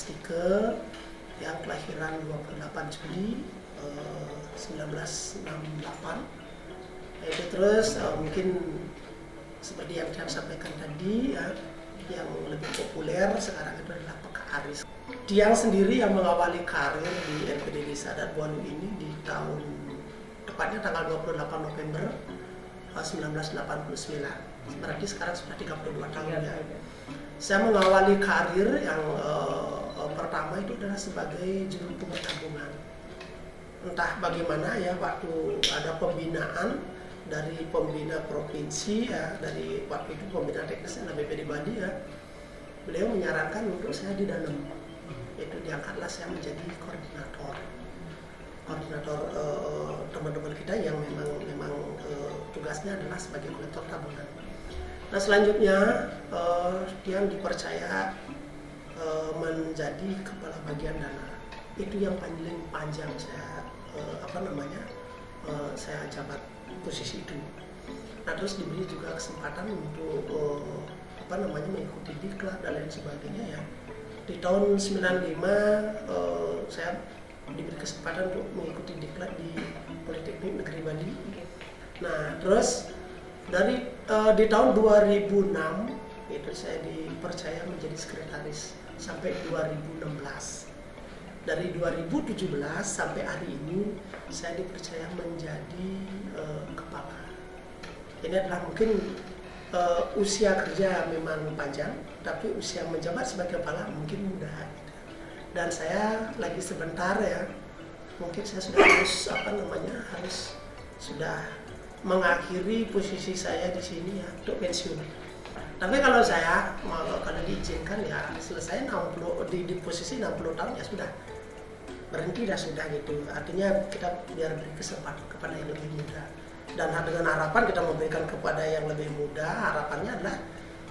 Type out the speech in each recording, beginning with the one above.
Stike yang kelahiran 28 Juli 1968. Itu terus mungkin seperti yang saya sampaikan tadi ya, yang lebih populer sekarang itu adalah Pak Aris. Diang sendiri yang mengawali karir di LPD Desa Adat Bualu ini di tahun tepatnya tanggal 28 November 1989. Berarti sekarang sudah 32 tahun ya. Saya mengawali karir yang pertama itu adalah sebagai juru pengetahuan. Entah bagaimana ya, waktu ada pembinaan dari pembina provinsi ya, dari waktu itu pembina teknis BPD Bali ya, beliau menyarankan untuk saya didanam. Itu diangkatlah saya menjadi koordinator teman-teman kita yang memang tugasnya adalah sebagai kolektor tabungan. Nah selanjutnya dia dipercaya menjadi kepala bagian dana. Itu yang paling panjang saya saya jabat posisi itu. Nah terus diberi juga kesempatan untuk mengikuti diklat dan lain sebagainya ya. Di tahun 95 saya diberi kesempatan untuk mengikuti diklat di Politeknik Negeri Bali. Nah terus di tahun 2006 itu saya dipercaya menjadi sekretaris sampai 2016. Dari 2017 sampai hari ini saya dipercaya menjadi kepala. Ini adalah mungkin usia kerja memang panjang, tapi usia menjabat sebagai kepala mungkin mudah. Dan saya lagi sebentar ya, mungkin saya sudah harus sudah mengakhiri posisi saya di sini ya untuk pensiun. Tapi kalau saya kalau diizinkan ya selesai 60 di posisi 60 tahun ya sudah berhenti dah sudah gitu. Artinya kita biar beri kesempatan kepada yang lebih muda. Dan dengan harapan kita memberikan kepada yang lebih muda, harapannya adalah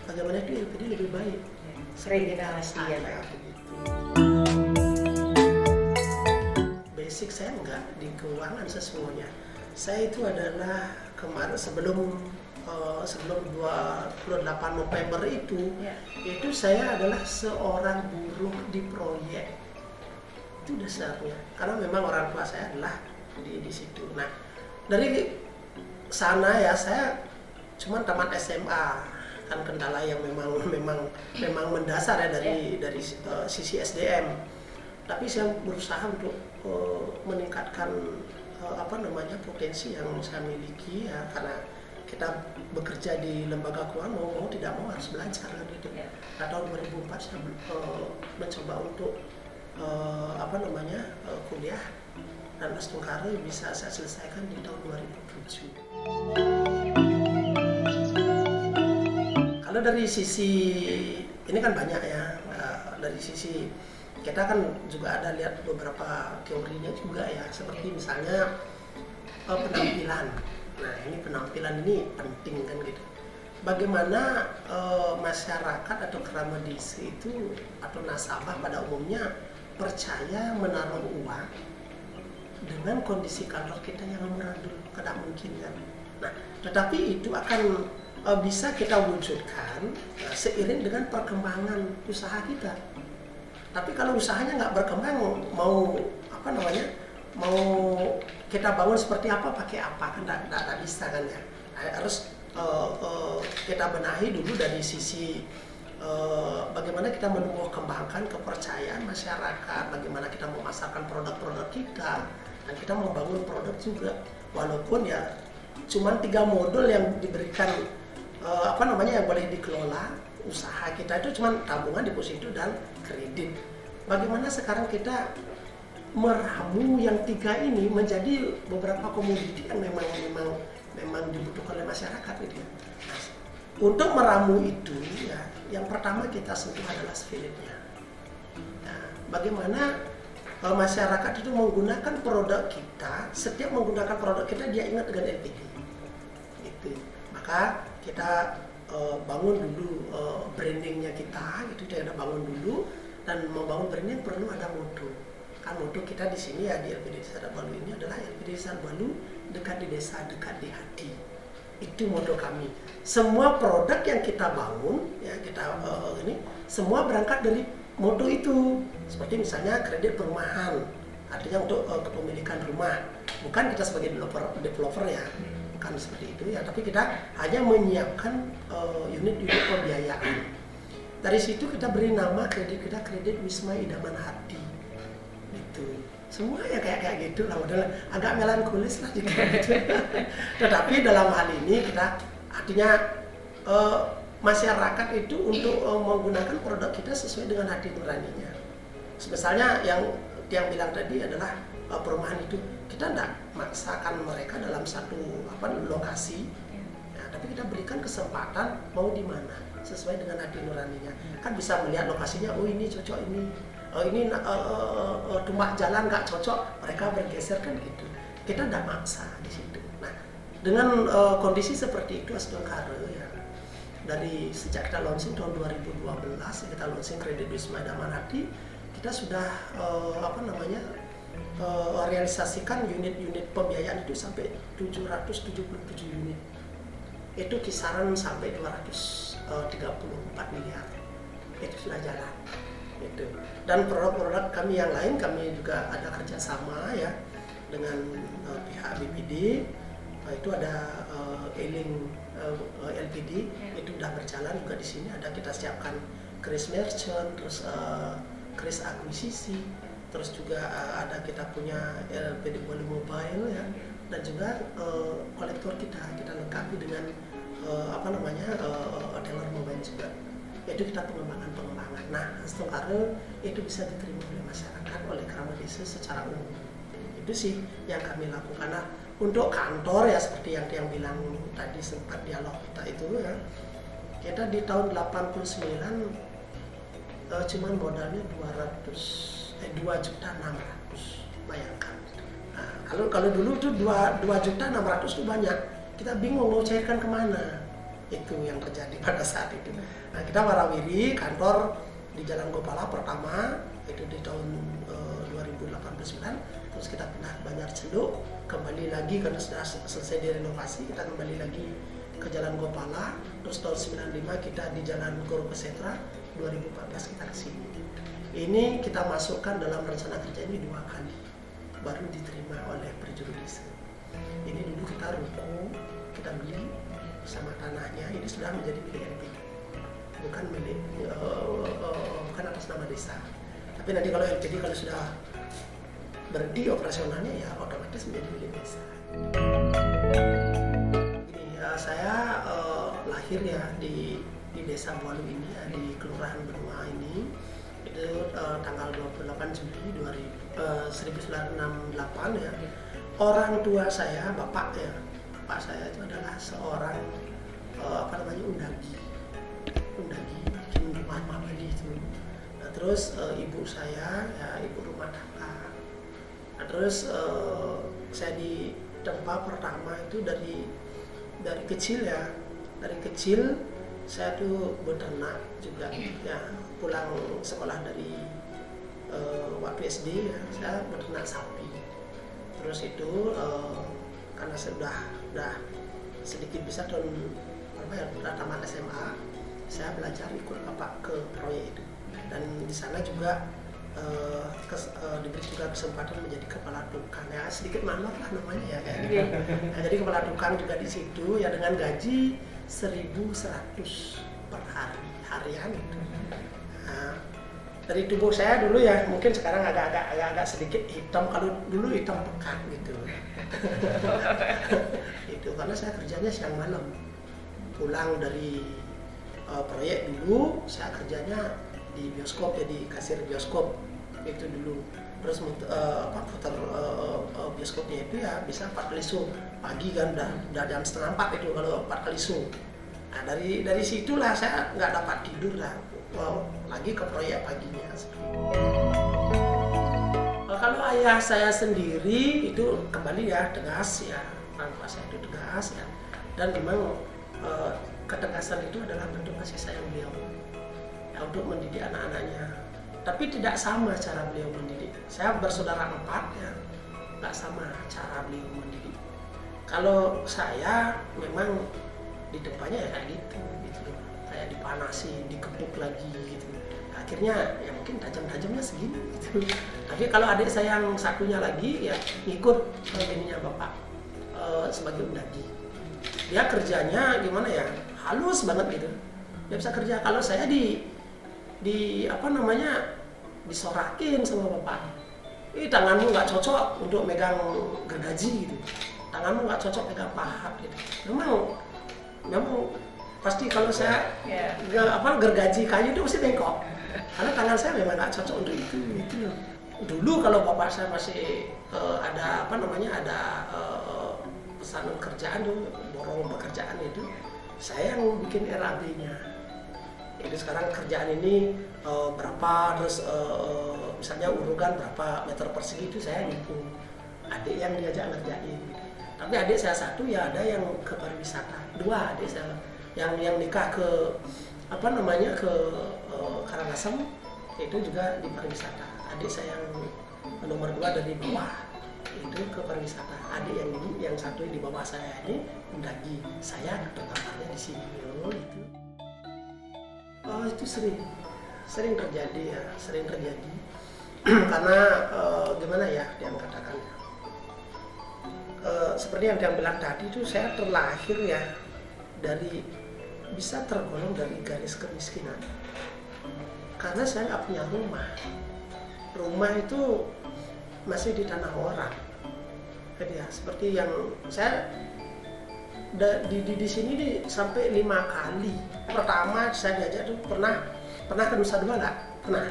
bagaimana itu LPD lebih baik. Regenerasi ya. Basic saya enggak di keuangan sesungguhnya. Saya itu adalah kemarin sebelum 28 November itu saya adalah seorang buruh di proyek. Itu dasarnya. Karena memang orang tua saya adalah di situ. Nah, dari sana ya saya cuma tamat SMA. Kan kendala yang memang mendasar ya dari sisi SDM. Tapi saya berusaha untuk meningkatkan potensi yang saya miliki ya, karena kita bekerja di lembaga keuangan mau tidak mau harus belajar kan gitu. Nah, tahun 2004 saya mencoba untuk kuliah dan S2 bisa saya selesaikan di tahun 2007. Kalau dari sisi ini kan banyak ya, dari sisi kita kan juga ada lihat beberapa teorinya juga ya, seperti misalnya penampilan. Nah ini penampilan ini penting kan gitu. Bagaimana masyarakat atau kerabat desa itu atau nasabah pada umumnya percaya menaruh uang dengan kondisi kantor kita yang amburadul, tidak mungkin kan. Nah tetapi itu akan bisa kita wujudkan seiring dengan perkembangan usaha kita. Tapi kalau usahanya nggak berkembang, mau kita bangun seperti apa, pakai apa, kan nggak bisa kan ya. Harus kita benahi dulu dari sisi bagaimana kita menumbuh kembangkan kepercayaan masyarakat, bagaimana kita memasarkan produk-produk kita, dan kita membangun produk juga. Walaupun ya cuman 3 modul yang diberikan yang boleh dikelola usaha kita itu cuma tabungan, deposito dan kredit. Bagaimana sekarang kita meramu yang 3 ini menjadi beberapa komoditi yang memang dibutuhkan oleh masyarakat gitu ya. Nah, untuk meramu itu ya, yang pertama kita sentuh adalah spiritnya. Nah, bagaimana masyarakat itu menggunakan produk kita, setiap menggunakan produk kita dia ingat dengan LPD. Gitu. Maka kita bangun dulu brandingnya kita, itu kita bangun dulu, dan membangun branding perlu ada moto. Kan moto kita di sini ya di LPD Desa Adat Bualu ini adalah LPD Desa Adat Bualu, dekat di desa, dekat di hati. Itu moto kami. Semua produk yang kita bangun ya semua berangkat dari mutu itu. Seperti misalnya kredit perumahan, artinya untuk kepemilikan rumah. Bukan kita sebagai developer ya, bukan seperti itu ya, tapi kita hanya menyiapkan unit-unit pembiayaan. Dari situ kita beri nama kredit kita kredit Wisma Idaman Hati. Itu semua ya kayak gitu lah, udah agak melankolis lah gitu. Tetapi dalam hal ini kita artinya masyarakat itu untuk menggunakan produk kita sesuai dengan hati nuraninya. Misalnya yang bilang tadi adalah perumahan itu kita tidak maksakan mereka dalam satu lokasi, ya, tapi kita berikan kesempatan mau di mana sesuai dengan hati nuraninya. Kan bisa melihat lokasinya, oh ini cocok ini, ini tumpah jalan nggak cocok, mereka bergeser kan gitu. Kita tidak maksa di situ. Nah, dengan kondisi seperti itu Asdongkare ya, dari sejak kita launching tahun 2012 kita launching kredit Wisma Idaman Hati, kita sudah realisasikan unit-unit pembiayaan itu sampai 777 unit. Itu kisaran sampai 234 miliar. Itu sudah jalan. Itu. Dan produk-produk kami yang lain, kami juga ada kerjasama ya dengan pihak BPD. Itu ada Eling LPD, itu sudah berjalan juga di sini. Ada kita siapkan kris merchant, terus kris akuisisi, terus juga ada kita punya LPD mobile ya, dan juga kolektor kita lengkapi dengan teller mobile juga. Itu kita pengembangan. Nah, Asdongkare itu bisa diterima oleh masyarakat, oleh kerabat desa secara umum. Itu sih yang kami lakukan. Nah, untuk kantor ya seperti yang bilang tadi sempat dialog kita itu ya, kita di tahun 89 cuman modalnya 2.600.000, bayangkan. Nah, kalau dulu itu 2.600.000 itu banyak, kita bingung mau cairkan kemana. Itu yang terjadi pada saat itu. Nah, kita warawiri kantor di Jalan Gopala pertama itu di tahun 2089, terus kita pindah ke Banjar Cenduk, kembali lagi karena sudah selesai direnovasi, kita kembali lagi ke Jalan Gopala, terus tahun 95 kita di Jalan Goro Pesetra, 2014 kita ke sini. Ini kita masukkan dalam rencana kerja ini 2 kali, baru diterima oleh perjuru desa. Ini dulu kita ruko, kita beli sama tanahnya, ini sudah menjadi milik LPD, bukan milik bukan atas nama desa. Tapi nanti kalau LPD kalau sudah berhenti operasionalnya ya otomatis menjadi milik desa. Ini saya lahir ya di desa Bualu ini ya, di Kelurahan Benua ini. Itu tanggal 28 Juli 1968 ya. Orang tua saya, bapak saya itu adalah seorang undagi bikin rumah mabadi itu. Nah, terus ibu saya ya ibu rumah tangga. Nah, terus saya di tempat pertama itu dari kecil ya, dari kecil saya tuh beternak juga ya, pulang sekolah dari waktu SD ya, saya beternak sapi. Terus itu karena saya udah sedikit bisa tahun udah tamat SMA, saya belajar ikut bapak ke proyek itu, dan di sana juga diberi juga kesempatan menjadi kepala tukang ya, sedikit manor lah namanya ya kayak gitu. Nah, jadi kepala tukang juga di situ ya dengan gaji 1.100 per harian itu. Nah, dari tubuh saya dulu ya mungkin sekarang agak sedikit hitam, kalau dulu hitam pekat gitu. Itu karena saya kerjanya siang malam, pulang dari proyek dulu saya kerjanya di bioskop, jadi kasir bioskop itu dulu. Terus putar bioskopnya itu ya bisa 4 kali show pagi kan, udah jam setengah 4 itu kalau 4 kali show. Nah dari situlah saya nggak dapat tidur lah, lagi ke proyek paginya. Kalau ayah saya sendiri itu kembali ya tegas ya, orang tua saya itu tegas ya, dan memang ketegasan itu adalah bentuk kasih sayang beliau ya, untuk mendidik anak-anaknya. Tapi tidak sama cara beliau mendidik. Saya bersaudara 4 ya, nggak sama cara beliau mendidik. Kalau saya memang di depannya ya kayak gitu loh. Kayak dipanasi, dikepuk lagi gitu. akhirnya ya mungkin tajam-tajamnya segini gitu. Tapi kalau adik saya yang satunya lagi ya ngikut ininya bapak sebagai undagi. Dia kerjanya gimana ya, halus banget gitu. Dia bisa kerja. Kalau saya di apa namanya disorakin sama bapak. Tanganmu nggak cocok untuk megang gergaji gitu. Tanganmu nggak cocok megang pahat gitu. Memang pasti kalau saya gergaji kayu itu mesti bengkok. Karena tangan saya memang nggak cocok untuk itu. Dulu kalau bapak saya masih ada apa namanya pesanan kerjaan tuh, borong pekerjaan itu, saya yang bikin RAB-nya. Jadi sekarang kerjaan ini berapa, terus misalnya urugan berapa meter persegi itu saya ngitung. Adik yang diajak ngerjain. Tapi adik saya satu ya ada yang ke pariwisata, 2 adik saya yang nikah ke apa namanya ke Karangasem, itu juga di pariwisata. Adik saya yang nomor 2 dari bawah itu ke pariwisata. Adik yang ini yang satu di bawah saya ini mendaki, saya terkamarnya di sini. Itu itu sering terjadi ya, sering terjadi karena gimana ya dia mengatakannya. Seperti yang dia bilang tadi itu, saya terlahir ya dari bisa tergolong dari garis kemiskinan karena saya nggak punya rumah itu masih di tanah orang. Jadi ya seperti yang saya di sini sampai 5 kali. Pertama saya diajak tuh pernah ke Nusa Dua nggak? Pernah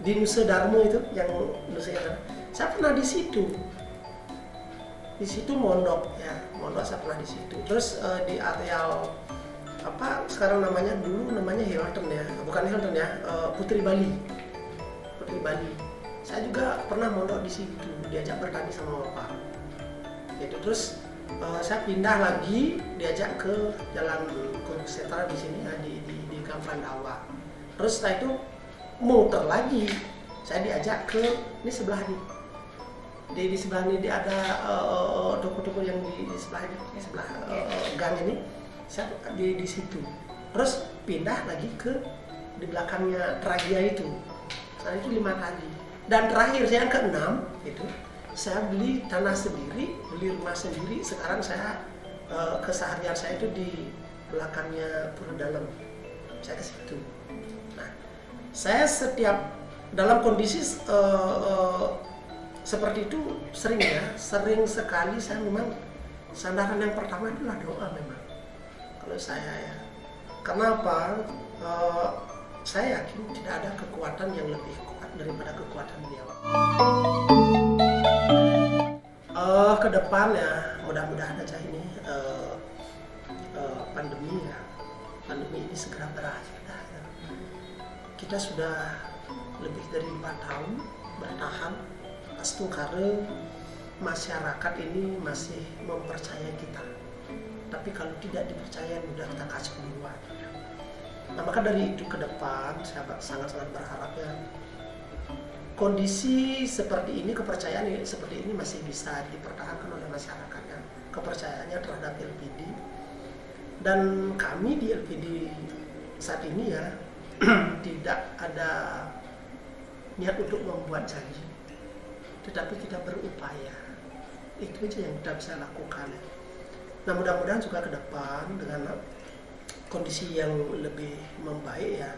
di Nusa Darmo itu yang Nusa Darmo. Saya pernah di situ. Di situ mondok ya, mondok saya pernah di situ. Terus di areal apa sekarang namanya, dulu namanya Hilton ya, bukan Hilton ya, Putri Bali. Saya juga pernah mondok di situ, diajak bertani sama bapak. Gitu. Terus saya pindah lagi, diajak ke Jalan Gunung Setra di sini ya, di Kampandawa. Terus setelah itu muter lagi, saya diajak ke ini sebelah nih. Di sebelah ini ada toko-toko yang di sebelah ini, sebelah gang ini. Saya di situ. Terus pindah lagi ke di belakangnya Tragia itu. Saya itu 5 kali. Dan terakhir saya yang ke-6 itu saya beli tanah sendiri, beli rumah sendiri. Sekarang saya keseharian saya itu di belakangnya Pura Dalam. Saya ke situ. Nah, saya setiap dalam kondisi seperti itu sering sekali saya memang sandaran yang pertama itulah doa memang. Kalau saya ya, kenapa? Saya yakin tidak ada kekuatan yang lebih kuat daripada kekuatan beliau. Ke depan ya, mudah-mudahan aja ini pandemi ini segera berakhir. Kita sudah lebih dari 4 tahun bertahan. Astungkare masyarakat ini masih mempercayai kita. Tapi kalau tidak dipercaya, udah kita kasih duluan. Nah, maka dari itu ke depan saya sangat-sangat berharap ya kondisi seperti ini, kepercayaan seperti ini masih bisa dipertahankan oleh masyarakat ya. Kepercayaannya terhadap LPD. Dan kami di LPD saat ini ya tidak ada niat untuk membuat janji, tetapi kita berupaya. Itu aja yang kita bisa lakukan. Nah, mudah-mudahan juga ke depan dengan kondisi yang lebih membaik ya,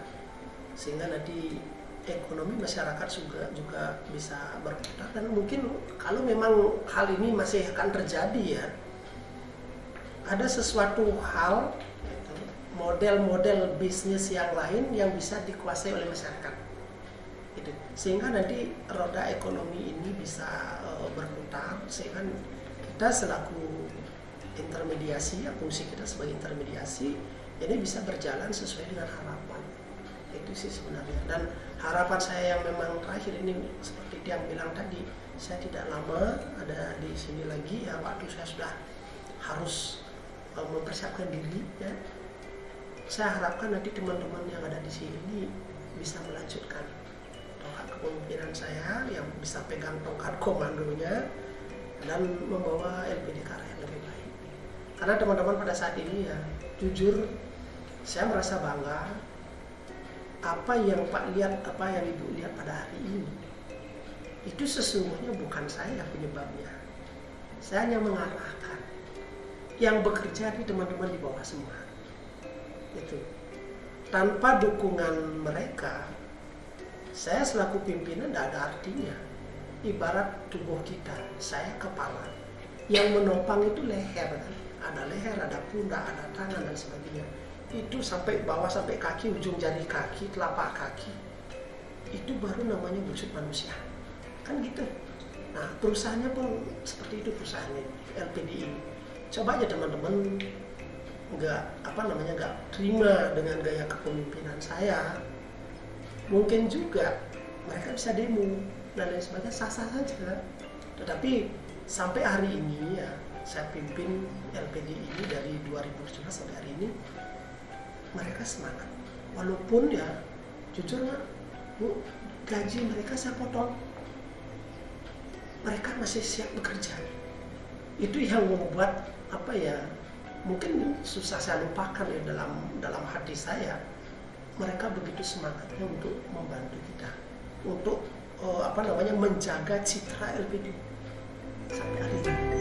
sehingga nanti ekonomi masyarakat juga bisa berputar. Dan mungkin kalau memang hal ini masih akan terjadi ya, ada sesuatu hal model-model bisnis yang lain yang bisa dikuasai oleh masyarakat gitu. Sehingga nanti roda ekonomi ini bisa berputar, sehingga kita selaku intermediasi, ya, fungsi kita sebagai intermediasi ini bisa berjalan sesuai dengan harapan. Itu sih sebenarnya. Dan harapan saya yang memang terakhir ini seperti yang bilang tadi, saya tidak lama ada di sini lagi ya, waktu saya sudah harus mempersiapkan diri ya. Saya harapkan nanti teman-teman yang ada di sini bisa melanjutkan tongkat kepemimpinan saya, yang bisa pegang tongkat komandonya dan membawa LPD ke arah yang lebih baik. Karena teman-teman pada saat ini ya, jujur saya merasa bangga apa yang Pak lihat, apa yang Ibu lihat pada hari ini, itu sesungguhnya bukan saya penyebabnya. Saya hanya mengarahkan. Yang bekerja di teman-teman di bawah semua. Itu. Tanpa dukungan mereka, saya selaku pimpinan tidak ada artinya. Ibarat tubuh kita, saya kepala. Yang menopang itu leher, kan? Ada leher, ada pundak, ada tangan dan sebagainya. Itu sampai bawah, sampai kaki, ujung jari kaki, telapak kaki. Itu baru namanya wujud manusia. Kan gitu. Nah, perusahaannya pun seperti itu perusahaannya LPDI. Coba aja teman-teman nggak terima dengan gaya kepemimpinan saya. Mungkin juga mereka bisa demo dan lain sebagainya, sah-sah saja. Tetapi sampai hari ini ya, saya pimpin LPDI ini dari 2017 sampai hari ini, mereka semangat. Walaupun ya, jujur nggak, Bu, gaji mereka saya potong. Mereka masih siap bekerja. Itu yang membuat mungkin susah saya lupakan ya dalam hati saya. Mereka begitu semangatnya untuk membantu kita, untuk menjaga citra LPDI sampai hari ini.